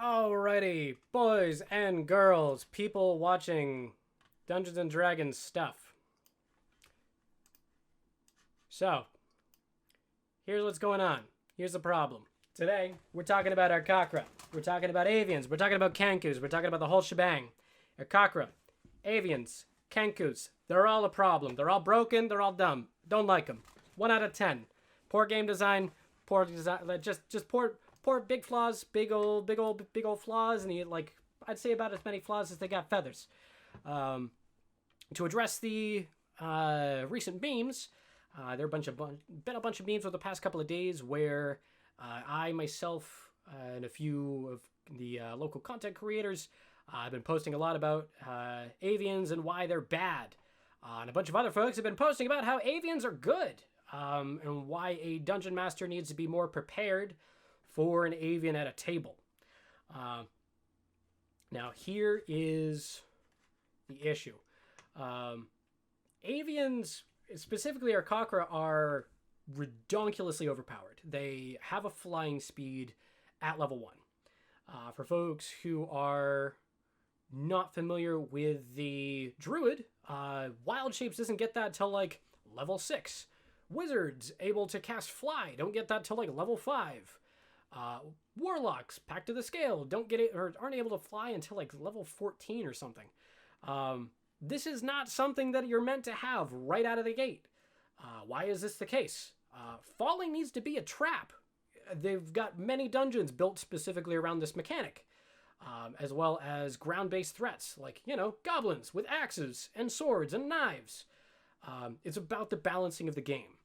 Alrighty, boys and girls, people watching Dungeons and Dragons stuff. So, here's what's going on. Here's the problem. Today, we're talking about Arkakra. We're talking about Avians. We're talking about Kenkus. We're talking about the whole shebang. Arkakra, Avians, Kenkus. They're all a problem. They're all broken. They're all dumb. Don't like them. 1 out of 10. Poor game design. Poor design. Just poor big flaws. Big old flaws. And I'd say about as many flaws as they got feathers. To address the recent memes, there are been a bunch of memes over the past couple of days where I myself and a few of the local content creators have been posting a lot about Avians and why they're bad. And a bunch of other folks have been posting about how Avians are good, and why a dungeon master needs to be more prepared for an Avian at a table. Now, here is the issue. Avians, specifically Arkakra, are redonkulously overpowered. They have a flying speed at level 1. For folks who are not familiar with the Druid, Wild Shapes doesn't get that till like level 6. Wizards able to cast Fly don't get that till like level 5. Warlocks, Pact of the Scale, don't get it or aren't able to fly until like level 14 or something. This is not something that you're meant to have right out of the gate. Why is this the case? Falling needs to be a trap. They've got many dungeons built specifically around this mechanic, as well as ground-based threats like, goblins with axes and swords and knives. It's about the balancing of the game.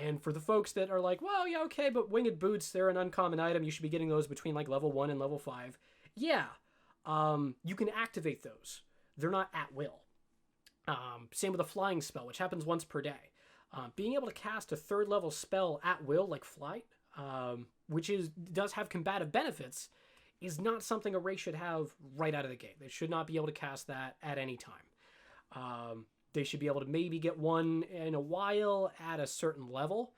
And for the folks that are like, well, yeah, okay, but winged boots, they're an uncommon item. You should be getting those between like level 1 and level 5. Yeah, you can activate those. They're not at will. Same with a flying spell, which happens once per day. Being able to cast a 3rd level spell at will, like flight, which does have combative benefits, is not something a race should have right out of the gate. They should not be able to cast that at any time. They should be able to maybe get one in a while at a certain level.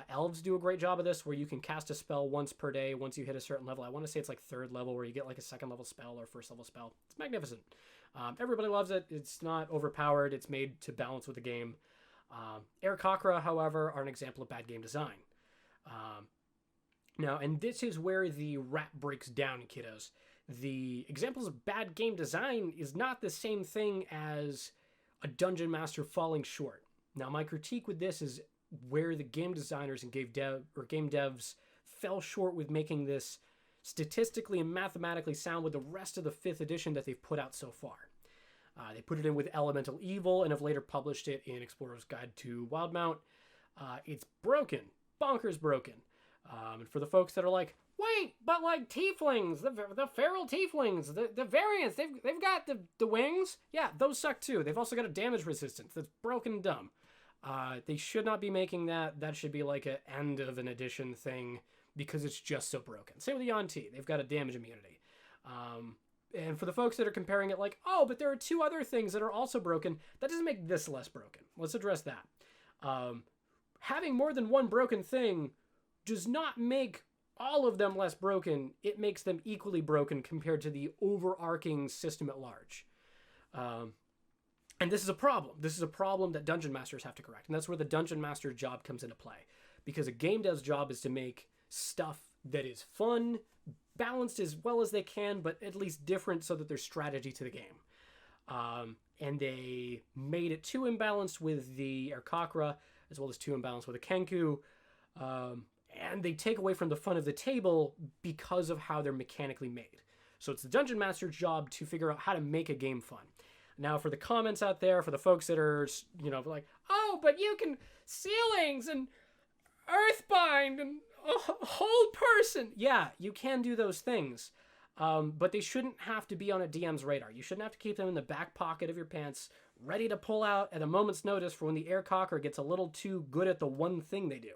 Elves do a great job of this, where you can cast a spell once per day once you hit a certain level. I want to say it's like 3rd level, where you get like a 2nd level spell or 1st level spell. It's magnificent. Everybody loves it. It's not overpowered. It's made to balance with the game. Arkakra, however, are an example of bad game design. Now, and this is where the rat breaks down, kiddos. The examples of bad game design is not the same thing as a dungeon master falling short. Now, my critique with this is where the game designers and game devs fell short with making this statistically and mathematically sound with the rest of the 5th edition that they've put out so far. They put it in with Elemental Evil and have later published it in Explorer's Guide to Wildmount. It's broken. Bonkers broken. And for the folks that are like, wait, but like tieflings, the feral tieflings, the variants, they've got the wings. Yeah, those suck too. They've also got a damage resistance that's broken and dumb. They should not be making that. That should be like an end of an edition thing because it's just so broken. Same with the Yuan-Ti. They've got a damage immunity. And for the folks that are comparing it like, oh, but there are 2 other things that are also broken, that doesn't make this less broken. Let's address that. Having more than one broken thing does not make all of them less broken. It makes them equally broken compared to the overarching system at large. And this is a problem. This is a problem that dungeon masters have to correct. And that's where the dungeon master job comes into play. Because a game dev's job is to make stuff that is fun, balanced as well as they can, but at least different so that there's strategy to the game. And they made it too imbalanced with the Arkakra, as well as too imbalanced with the Kenku. And they take away from the fun of the table because of how they're mechanically made. So it's the dungeon master's job to figure out how to make a game fun. Now, for the comments out there, for the folks that are, like, oh, but you can ceilings and earthbind and a whole person. Yeah, you can do those things. But they shouldn't have to be on a DM's radar. You shouldn't have to keep them in the back pocket of your pants, ready to pull out at a moment's notice for when the Arkakra gets a little too good at the one thing they do.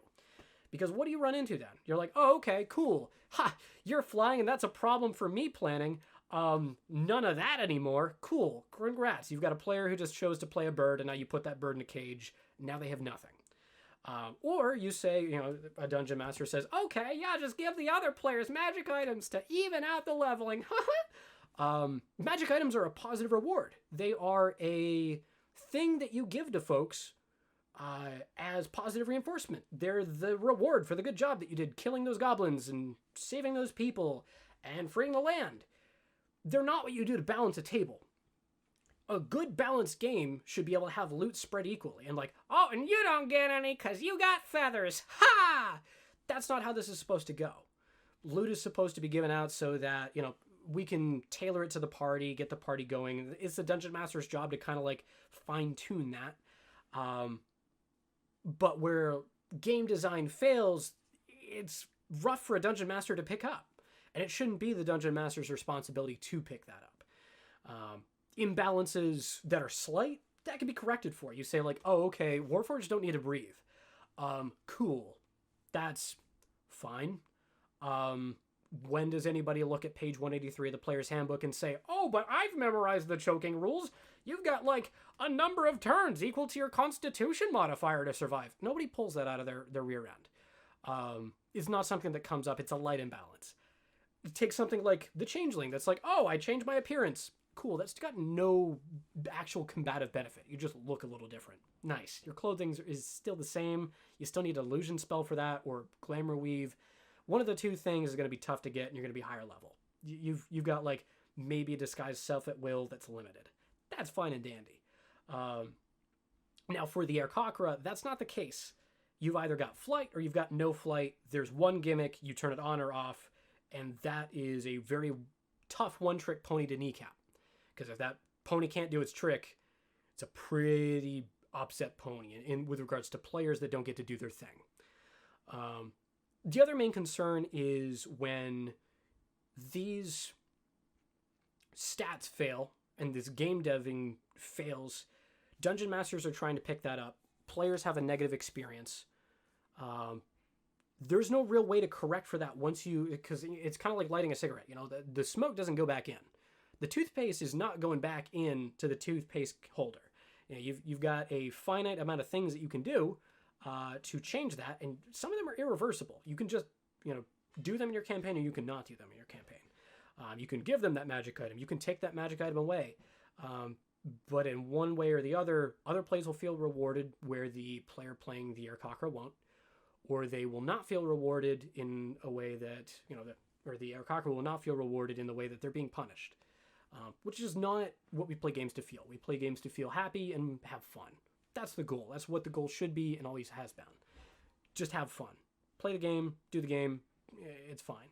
Because what do you run into then? You're like, oh, okay, cool. Ha, you're flying and that's a problem for me planning. None of that anymore. Cool. Congrats. You've got a player who just chose to play a bird and now you put that bird in a cage. Now they have nothing. Or you say, a dungeon master says, okay, yeah, just give the other players magic items to even out the leveling. Magic items are a positive reward. They are a thing that you give to folks as positive reinforcement. They're the reward for the good job that you did killing those goblins and saving those people and freeing the land. They're not what you do to balance a table. A good balanced game should be able to have loot spread equally. And oh, and you don't get any because you got feathers. Ha! That's not how this is supposed to go. Loot is supposed to be given out so that, we can tailor it to the party, get the party going. It's the dungeon master's job to kind of fine tune that. But where game design fails, it's rough for a dungeon master to pick up. And it shouldn't be the dungeon master's responsibility to pick that up. Imbalances that are slight, that can be corrected for. You say oh, okay, Warforged don't need to breathe. Cool. That's fine. When does anybody look at page 183 of the player's handbook and say, oh, but I've memorized the choking rules. You've got a number of turns equal to your constitution modifier to survive. Nobody pulls that out of their rear end. It's not something that comes up. It's a light imbalance. Take something like the Changeling that's oh, I changed my appearance. Cool, that's got no actual combative benefit. You just look a little different. Nice. Your clothing is still the same. You still need illusion spell for that or glamour weave. One of the two things is going to be tough to get, and you're going to be higher level. You've got maybe a disguised self at will that's limited. That's fine and dandy. Now for the Aarakocra, that's not the case. You've either got flight or you've got no flight. There's one gimmick, you turn it on or off, and that is a very tough one-trick pony to kneecap. Because if that pony can't do its trick, it's a pretty upset pony with regards to players that don't get to do their thing. The other main concern is when these stats fail and this game deving fails, dungeon masters are trying to pick that up. Players have a negative experience. There's no real way to correct for that because it's kind of like lighting a cigarette. The smoke doesn't go back in. The toothpaste is not going back in to the toothpaste holder. You've got a finite amount of things that you can do to change that, and some of them are irreversible. You can just, do them in your campaign, or you can not do them in your campaign. You can give them that magic item. You can take that magic item away. But in one way or the other players will feel rewarded where the player playing the Aarakocra won't, or they will not feel rewarded in a way that, or the Aarakocra will not feel rewarded in the way that they're being punished. Which is not what we play games to feel. We play games to feel happy and have fun. That's the goal. That's what the goal should be and always has been. Just have fun. Play the game, do the game, it's fine.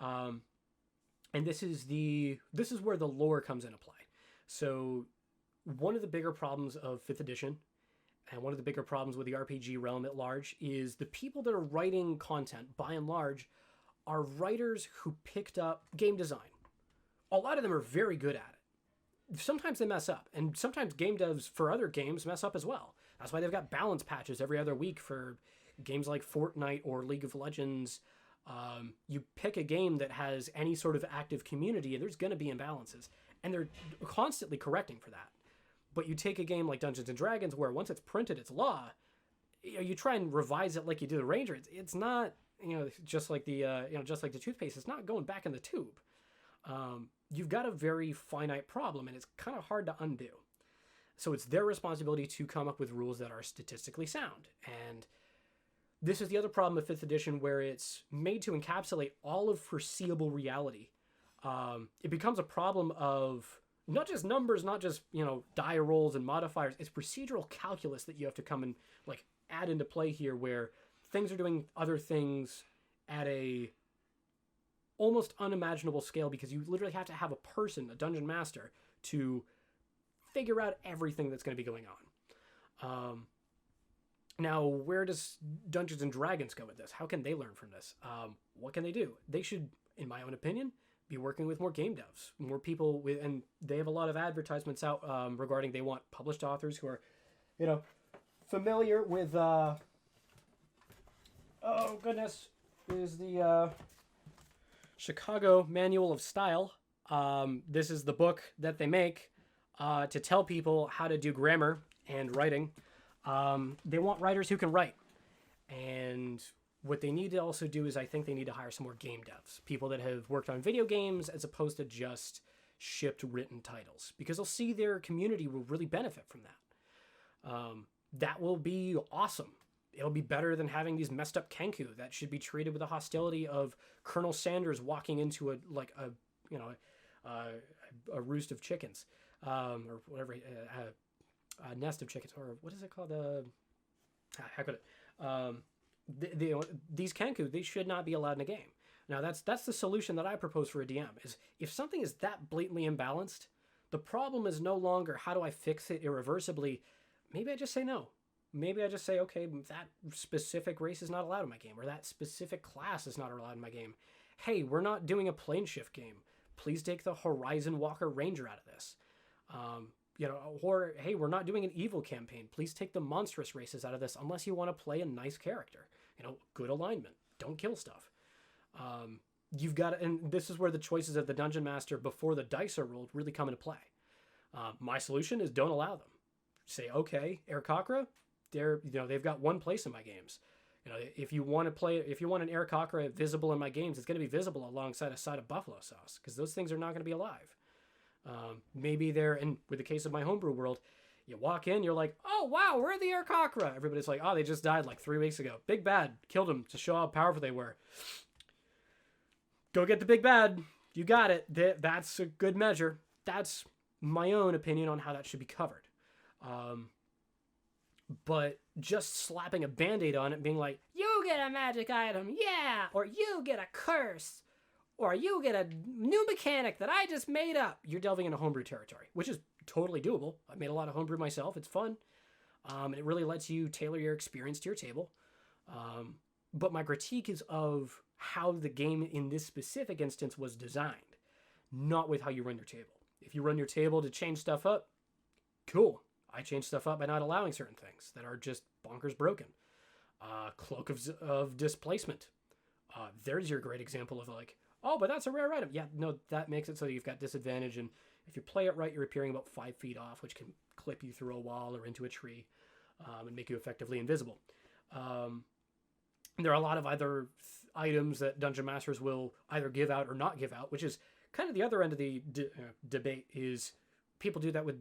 And this is where the lore comes into play. So one of the bigger problems of 5th edition, and one of the bigger problems with the RPG realm at large, is the people that are writing content, by and large, are writers who picked up game design. A lot of them are very good at it. Sometimes they mess up, and sometimes game devs for other games mess up as well. That's why they've got balance patches every other week for games like Fortnite or League of Legends. You pick a game that has any sort of active community, and there's going to be imbalances, and they're constantly correcting for that. But you take a game like Dungeons and Dragons, where once it's printed, it's law. You try and revise it like you do the Ranger. It's not, just like the toothpaste. It's not going back in the tube. You've got a very finite problem, and it's kind of hard to undo. So it's their responsibility to come up with rules that are statistically sound. And this is the other problem of 5th edition, where it's made to encapsulate all of foreseeable reality. It becomes a problem of not just numbers, not just, die rolls and modifiers. It's procedural calculus that you have to come and add into play here, where things are doing other things at a almost unimaginable scale, because you literally have to have a person, a dungeon master, to figure out everything that's going to be going on. Now, where does Dungeons and Dragons go with this? How can they learn from this? What can they do? They should, in my own opinion, be working with more game devs, more people with, and they have a lot of advertisements out regarding they want published authors who are, familiar with. Oh goodness, is the Chicago Manual of Style. This is the book that they make to tell people how to do grammar and writing. They want writers who can write. And what they need to also do is I think they need to hire some more game devs, people that have worked on video games as opposed to just shipped written titles, because they'll see their community will really benefit from that. That will be awesome. It'll be better than having these messed up Kenku that should be treated with the hostility of Colonel Sanders walking into a roost of chickens, or whatever, a nest of chickens, or what is it called? How could it? These Kenku, they should not be allowed in a game. Now that's the solution that I propose for a DM, is if something is that blatantly imbalanced, the problem is no longer how do I fix it irreversibly. Maybe I just say no. Maybe I just say, okay, that specific race is not allowed in my game, or that specific class is not allowed in my game. Hey, we're not doing a plane shift game. Please take the Horizon Walker Ranger out of this. Or hey, we're not doing an evil campaign. Please take the monstrous races out of this unless you want to play a nice character. Good alignment. Don't kill stuff. You've got to, and this is where the choices of the Dungeon Master before the dice are rolled really come into play. My solution is don't allow them. Say, okay, Aarakocra, they've got one place in my games. If you want an Aarakocra visible in my games, it's going to be visible alongside a side of buffalo sauce, because those things are not going to be alive. Maybe they're, and with the case of my homebrew world, you walk in, you're like, oh wow, where are the Aarakocra? Everybody's like, oh, they just died like 3 weeks ago. Big Bad killed them to show how powerful they were. Go get the Big Bad. You got it. That's a good measure. That's my own opinion on how that should be covered. But just slapping a Band-Aid on it, being like, you get a magic item, yeah, or you get a curse, or you get a new mechanic that I just made up. You're delving into homebrew territory, which is totally doable. I've made a lot of homebrew myself. It's fun. It really lets you tailor your experience to your table. But my critique is of how the game in this specific instance was designed, not with how you run your table. If you run your table to change stuff up, cool. I change stuff up by not allowing certain things that are just bonkers broken. Cloak of Displacement. There's your great example of like, oh, but that's a rare item. Yeah, no, that makes it so you've got disadvantage, and if you play it right, you're appearing about 5 feet off, which can clip you through a wall or into a tree, and make you effectively invisible. There are a lot of other items that Dungeon Masters will either give out or not give out, which is kind of the other end of the debate. Is people do that with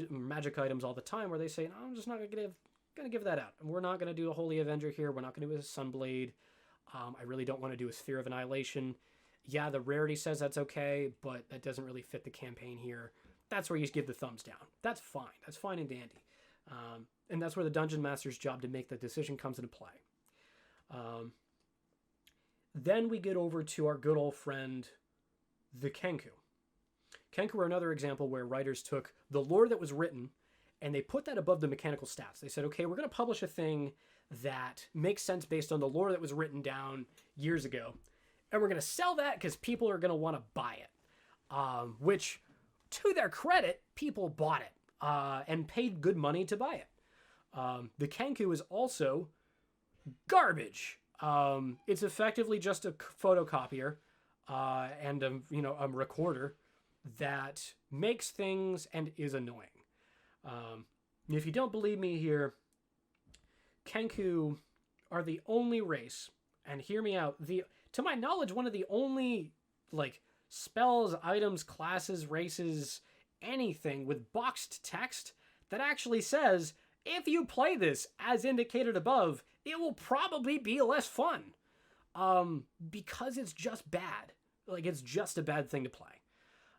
magic items all the time, where they say, no, I'm just not gonna give that out, and we're not gonna do a Holy Avenger here, we're not gonna do a Sunblade. I really don't want to do a Sphere of Annihilation. Yeah, the rarity says that's okay, but that doesn't really fit the campaign here. That's where you give the thumbs down. That's fine. That's fine and dandy. And that's where the Dungeon Master's job to make the decision comes into play. Then we get over to our good old friend, the Kenku. Kenku are another example where writers took the lore that was written and they put that above the mechanical stats. They said, okay, we're going to publish a thing that makes sense based on the lore that was written down years ago. And we're going to sell that because people are going to want to buy it. Which, to their credit, people bought it and paid good money to buy it. The Kenku is also garbage. It's effectively just a photocopier and a recorder that makes things and is annoying. If you don't believe me here, Kenku are the only race, and hear me out, to my knowledge, one of the only spells, items, classes, races, anything with boxed text that actually says, if you play this as indicated above, it will probably be less fun. Because it's just bad. It's just a bad thing to play.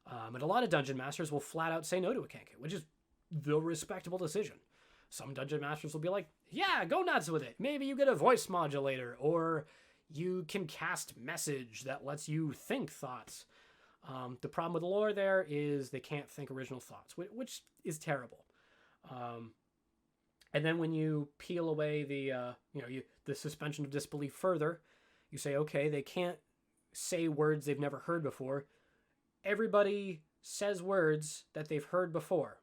And a lot of Dungeon Masters will flat out say no to a Kenku, which is the respectable decision. Some Dungeon Masters will be like, yeah, go nuts with it. Maybe you get a voice modulator, or you can cast message that lets you think thoughts. The problem with the lore there is they can't think original thoughts, which is terrible. And then when you peel away the suspension of disbelief further, you say, okay, they can't say words they've never heard before. Everybody says words that they've heard before.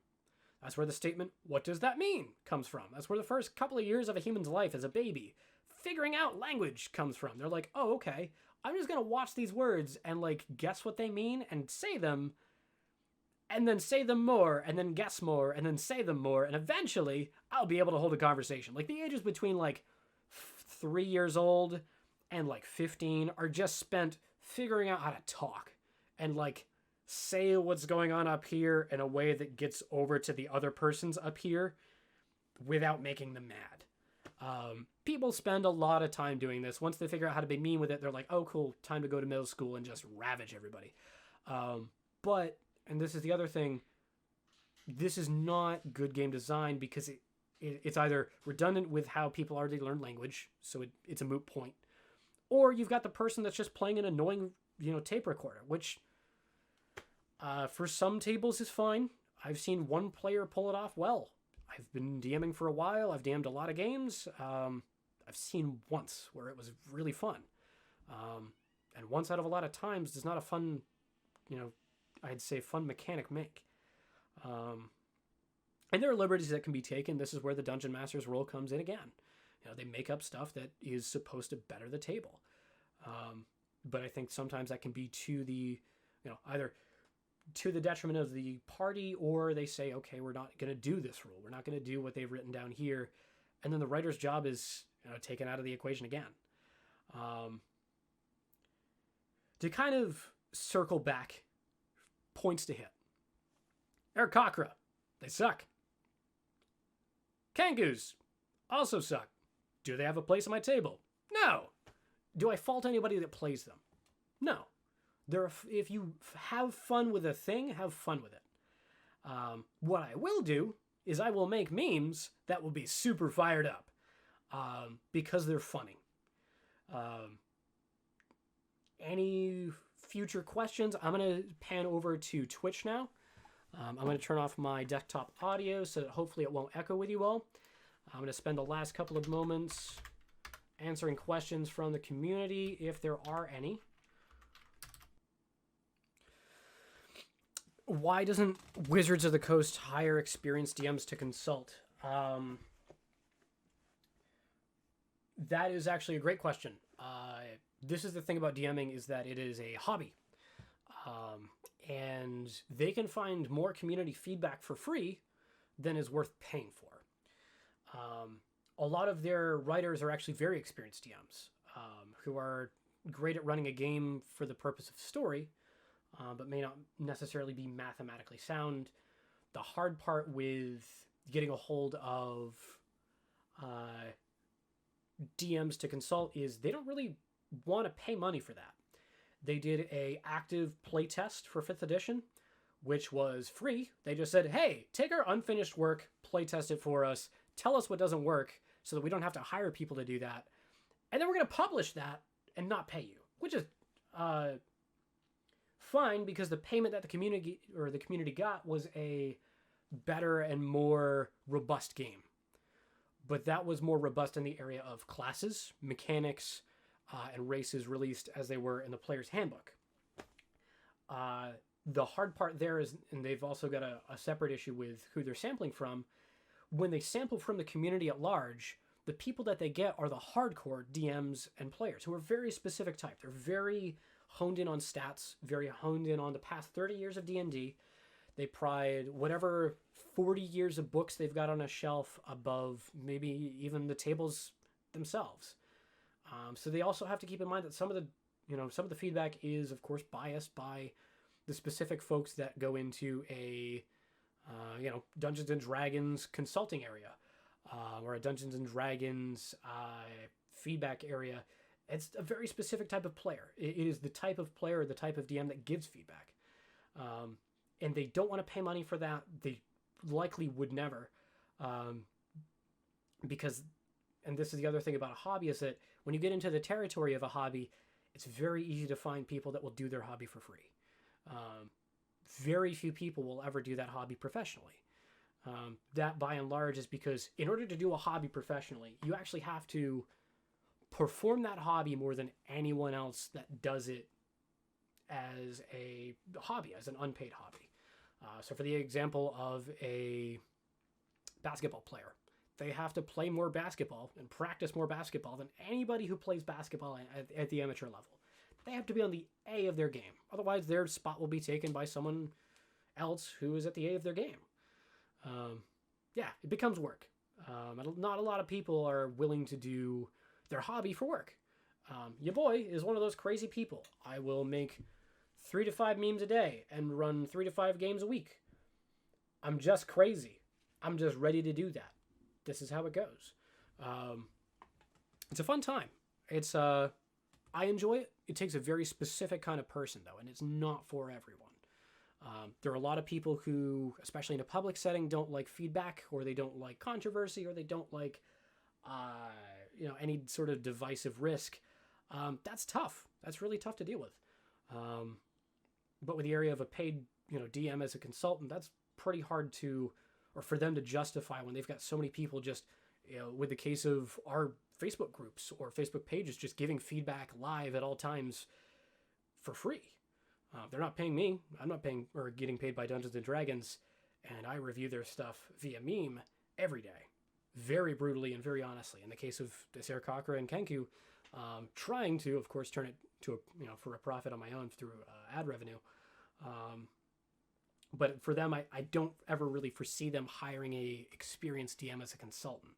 That's where the statement, what does that mean, comes from. That's where the first couple of years of a human's life as a baby, figuring out language, comes from. They're like, oh, okay, I'm just going to watch these words and guess what they mean and say them, and then say them more, and then guess more, and then say them more, and eventually I'll be able to hold a conversation. The ages between 3 years old and like 15 are just spent figuring out how to talk and like say what's going on up here in a way that gets over to the other person's up here without making them mad. People spend a lot of time doing this. Once they figure out how to be mean with it, they're like, oh, cool, time to go to middle school and just ravage everybody. But, and this is the other thing, this is not good game design because it's either redundant with how people already learn language, so it's a moot point, or you've got the person that's just playing an annoying, tape recorder, which for some tables is fine. I've seen one player pull it off well. I've been DMing for a while. I've DM'd a lot of games. I've seen once where it was really fun. And once out of a lot of times does not a fun, I'd say fun mechanic make. And there are liberties that can be taken. This is where the Dungeon Master's role comes in again. They make up stuff that is supposed to better the table. But I think sometimes that can be to the, either to the detriment of the party, or they say, okay, we're not going to do this rule. We're not going to do what they've written down here. And then the writer's job is taken out of the equation again. To kind of circle back, points to hit. Aarakocra, they suck. Kangaroos also suck. Do they have a place on my table? No. Do I fault anybody that plays them? No. If you have fun with a thing, have fun with it. What I will do is I will make memes that will be super fired up because they're funny. Any future questions? I'm going to pan over to Twitch now. I'm going to turn off my desktop audio so that hopefully it won't echo with you all. I'm going to spend the last couple of moments answering questions from the community, if there are any. Why doesn't Wizards of the Coast hire experienced DMs to consult? That is actually a great question. This is the thing about DMing, is that it is a hobby. And they can find more community feedback for free than is worth paying for. A lot of their writers are actually very experienced DMs who are great at running a game for the purpose of story, but may not necessarily be mathematically sound. The hard part with getting a hold of DMs to consult is they don't really want to pay money for that. They did a active playtest for 5th edition, which was free. They just said, hey, take our unfinished work, playtest it for us, tell us what doesn't work so that we don't have to hire people to do that. And then we're going to publish that and not pay you, which is fine because the payment that the community got was a better and more robust game. But that was more robust in the area of classes, mechanics, and races released as they were in the player's handbook. The hard part there is, and they've also got a separate issue with who they're sampling from. When they sample from the community at large, the people that they get are the hardcore DMs and players who are very specific type. They're very honed in on stats, very honed in on the past 30 years of D&D. They pride whatever 40 years of books they've got on a shelf above maybe even the tables themselves. So they also have to keep in mind that some of the feedback is, of course, biased by the specific folks that go into a, Dungeons and Dragons consulting area, or a Dungeons and Dragons feedback area. It's a very specific type of player. It is the type of player, the type of DM that gives feedback. And they don't want to pay money for that. They likely would never, because, and this is the other thing about a hobby, is that when you get into the territory of a hobby, it's very easy to find people that will do their hobby for free. Very few people will ever do that hobby professionally. That by and large is because in order to do a hobby professionally, you actually have to perform that hobby more than anyone else that does it as a hobby, as an unpaid hobby. So for the example of a basketball player, they have to play more basketball and practice more basketball than anybody who plays basketball at the amateur level. They have to be on the A of their game. Otherwise, their spot will be taken by someone else who is at the A of their game. It becomes work. Not a lot of people are willing to do their hobby for work. Your boy is one of those crazy people. I will make 3 to 5 memes a day and run 3 to 5 games a week. I'm just crazy. I'm just ready to do that. This is how it goes. It's a fun time. I enjoy it. It takes a very specific kind of person, though, and it's not for everyone. There are a lot of people who, especially in a public setting, don't like feedback, or they don't like controversy, or they don't like, any sort of divisive risk. That's tough. That's really tough to deal with. But with the area of a paid, DM as a consultant, that's pretty hard or for them to justify when they've got so many people just, with the case of our Facebook groups or Facebook pages, just giving feedback live at all times for free. They're not paying me. I'm not paying or getting paid by Dungeons and Dragons, and I review their stuff via meme every day, very brutally and very honestly. In the case of Desir Kakra and Kenku, trying to, of course, turn it to for a profit on my own through ad revenue. But for them, I don't ever really foresee them hiring a experienced DM as a consultant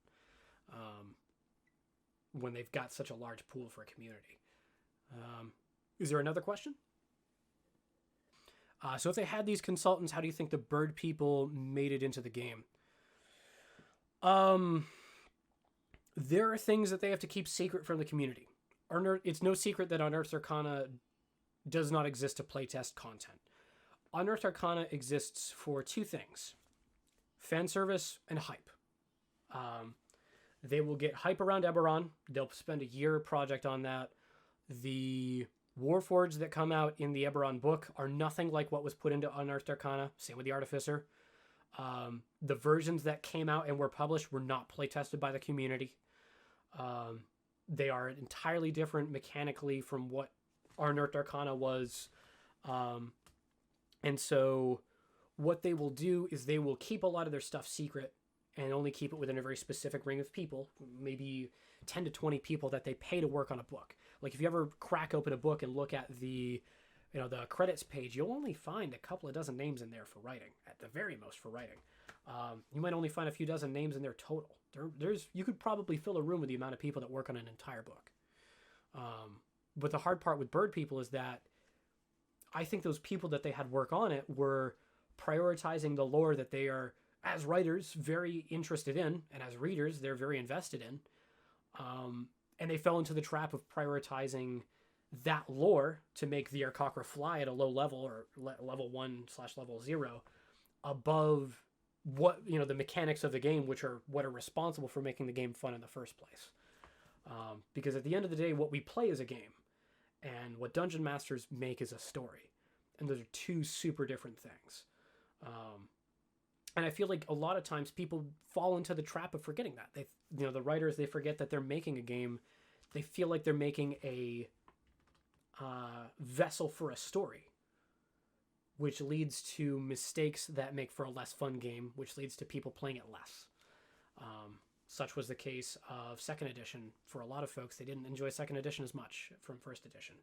when they've got such a large pool for a community. Is there another question? So if they had these consultants, how do you think the bird people made it into the game? There are things that they have to keep secret from the community. It's no secret that Unearthed Arcana does not exist to playtest content. Unearthed Arcana exists for 2 things: fan service and hype. They will get hype around Eberron. They'll spend a year project on that. The Warforged that come out in the Eberron book are nothing like what was put into Unearthed Arcana. Same with the Artificer. The versions that came out and were published were not playtested by the community. They are entirely different mechanically from what Unearthed Arcana was. And so what they will do is they will keep a lot of their stuff secret and only keep it within a very specific ring of people, maybe 10 to 20 people that they pay to work on a book. Like if you ever crack open a book and look at the credits page, you'll only find a couple of dozen names in there for writing, at the very most for writing. You might only find a few dozen names in there total. You could probably fill a room with the amount of people that work on an entire book. But the hard part with bird people is that I think those people that they had work on it were prioritizing the lore that they are, as writers, very interested in, and as readers, they're very invested in. And they fell into the trap of prioritizing that lore to make the Aarakocra fly at a low level, or level 1/level 0, above what, the mechanics of the game, which are what are responsible for making the game fun in the first place. Because at the end of the day, what we play is a game, and what Dungeon Masters make is a story. And those are 2 super different things. And I feel like a lot of times people fall into the trap of forgetting that. The writers, they forget that they're making a game. They feel like they're making a vessel for a story, which leads to mistakes that make for a less fun game, which leads to people playing it less. Such was the case of 2nd edition. For a lot of folks, they didn't enjoy 2nd edition as much from 1st edition.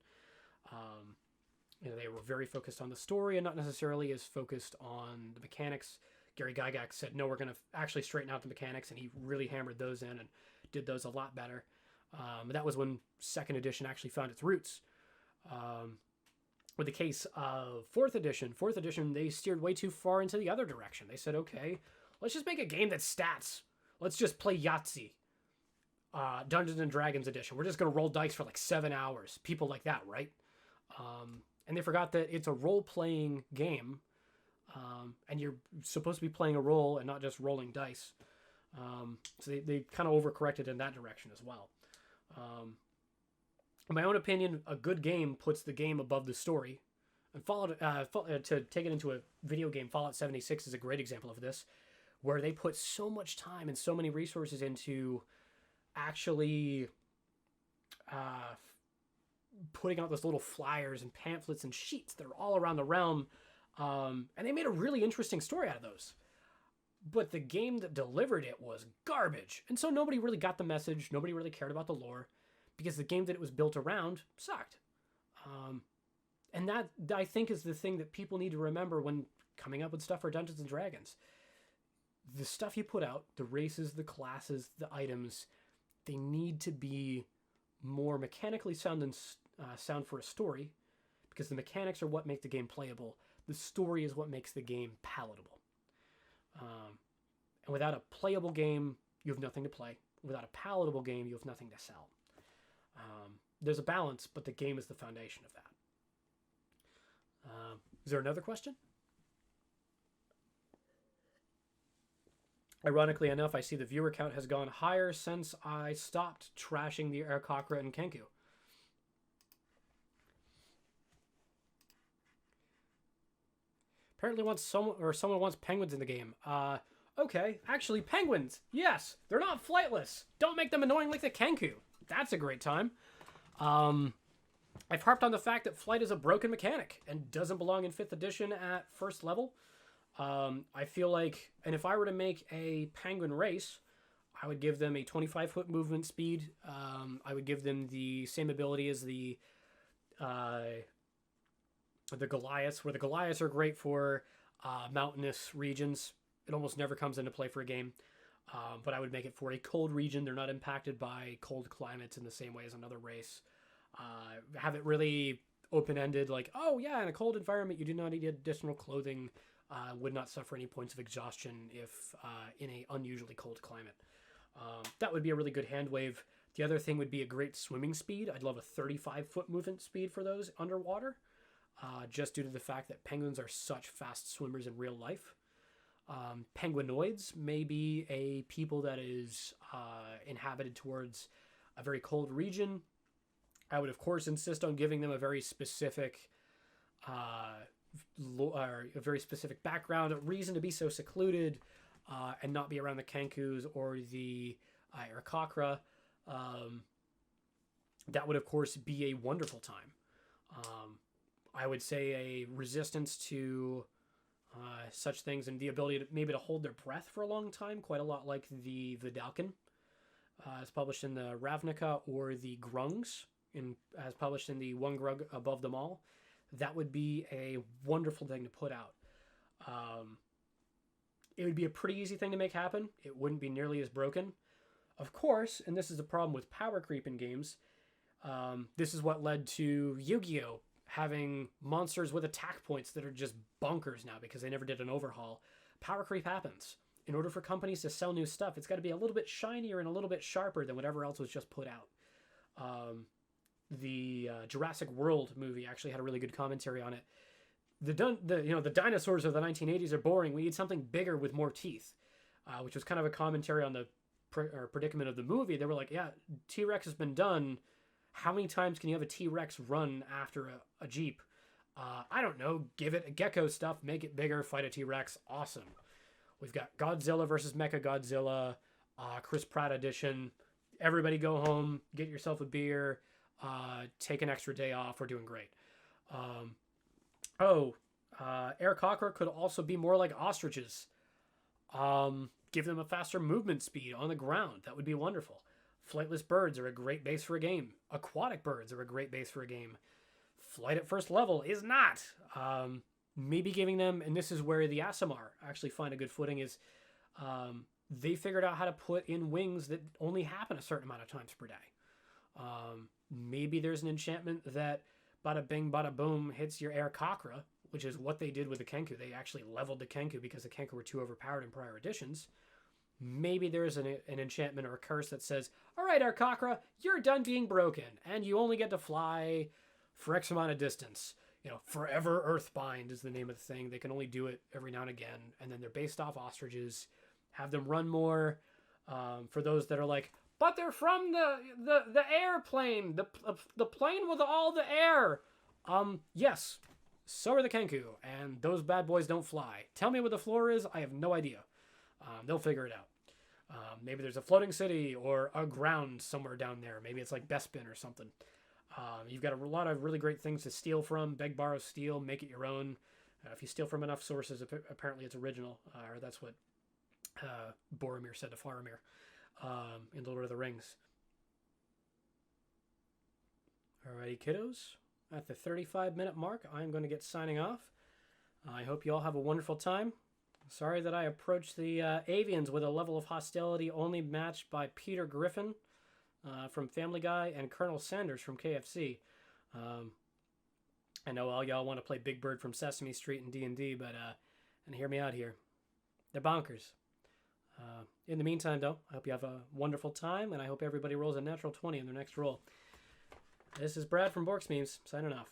They were very focused on the story and not necessarily as focused on the mechanics. Gary Gygax said, no, we're going to actually straighten out the mechanics, and he really hammered those in and did those a lot better. That was when 2nd edition actually found its roots. With the case of 4th edition, they steered way too far into the other direction. They said, okay, let's just make a game that's stats. Let's just play Yahtzee. Dungeons and Dragons edition. We're just going to roll dice for like 7 hours. People like that, right? And they forgot that it's a role-playing game, and you're supposed to be playing a role and not just rolling dice. So they kind of overcorrected in that direction as well. In my own opinion, a good game puts the game above the story. And to take it into a video game, Fallout 76 is a great example of this, where they put so much time and so many resources into actually putting out those little flyers and pamphlets and sheets that are all around the realm. And they made a really interesting story out of those. But the game that delivered it was garbage. And so nobody really got the message. Nobody really cared about the lore, because the game that it was built around sucked. And that, I think, is the thing that people need to remember when coming up with stuff for Dungeons and Dragons. The stuff you put out, the races, the classes, the items, they need to be more mechanically sound than sound for a story, because the mechanics are what make the game playable. The story is what makes the game palatable. And without a playable game, you have nothing to play. Without a palatable game, you have nothing to sell. There's a balance, but the game is the foundation of that. Is there another question? Ironically enough, I see the viewer count has gone higher since I stopped trashing the Aarakocra and Kenku. Apparently someone wants penguins in the game. Okay, actually penguins. Yes, they're not flightless. Don't make them annoying like the Kenku. That's a great time. I've harped on the fact that flight is a broken mechanic and doesn't belong in 5th edition at first level. I feel like, and if I were to make a penguin race, I would give them a 25-foot movement speed. I would give them the same ability as the Goliaths, where the Goliaths are great for mountainous regions. It almost never comes into play for a game. But I would make it for a cold region. They're not impacted by cold climates in the same way as another race. Have it really open-ended, like, oh yeah, in a cold environment you do not need additional clothing, would not suffer any points of exhaustion if in a unusually cold climate. That would be a really good hand wave. The other thing would be a great swimming speed. I'd love a 35-foot movement speed for those underwater, just due to the fact that penguins are such fast swimmers in real life. Penguinoids may be a people that is inhabited towards a very cold region. I would, of course, insist on giving them a very specific background, a reason to be so secluded and not be around the Kenkus or the Aarakocra. That would, of course, be a wonderful time. I would say a resistance to such things and the ability to maybe to hold their breath for a long time, quite a lot like the Vidalcan, as published in the Ravnica, or the Grungs, as published in the One Grug Above Them All. That would be a wonderful thing to put out. It would be a pretty easy thing to make happen. It wouldn't be nearly as broken. Of course, and this is the problem with power creep in games, this is what led to Yu-Gi-Oh! Having monsters with attack points that are just bonkers now because they never did an overhaul. Power creep happens. In order for companies to sell new stuff, it's got to be a little bit shinier and a little bit sharper than whatever else was just put out. The Jurassic World movie actually had a really good commentary on it. The dinosaurs of the 1980s are boring. We need something bigger with more teeth, which was kind of a commentary on the predicament of the movie. They were like, yeah, T-Rex has been done. How many times can you have a T-Rex run after a Jeep? I don't know. Give it a gecko stuff, make it bigger, fight a T-Rex. Awesome. We've got Godzilla versus Mechagodzilla, Chris Pratt edition. Everybody go home, get yourself a beer, take an extra day off. We're doing great. Aarakocra could also be more like ostriches. Give them a faster movement speed on the ground. That would be wonderful. Flightless birds are a great base for a game. Aquatic birds are a great base for a game. Flight at first level is not. Maybe giving them, and this is where the Aasimar actually find a good footing, is they figured out how to put in wings that only happen a certain amount of times per day. Maybe there's an enchantment that bada bing, bada boom hits your Aarakocra, which is what they did with the Kenku. They actually leveled the Kenku because the Kenku were too overpowered in prior editions. Maybe there's an enchantment or a curse that says, all right, Aarakocra, you're done being broken, and you only get to fly for X amount of distance. Forever Earthbind is the name of the thing. They can only do it every now and again, and then they're based off ostriches. Have them run more. For those that are like, but they're from the airplane, the plane with all the air. Yes, so are the Kenku, and those bad boys don't fly. Tell me what the floor is. I have no idea. They'll figure it out. Maybe there's a floating city or a ground somewhere down there. Maybe it's like Bespin or something. You've got a lot of really great things to steal from. Beg, borrow, steal, make it your own. If you steal from enough sources, apparently it's original. Or that's what Boromir said to Faramir in Lord of the Rings. Alrighty, kiddos. At the 35-minute mark, I'm going to get signing off. I hope you all have a wonderful time. Sorry that I approached the Avians with a level of hostility only matched by Peter Griffin. from Family Guy and Colonel Sanders from KFC. I know all y'all want to play Big Bird from Sesame Street and D&D, but and hear me out here. They're bonkers. In the meantime, though, I hope you have a wonderful time, and I hope everybody rolls a natural 20 in their next roll. This is Brad from Bork's Memes, signing off.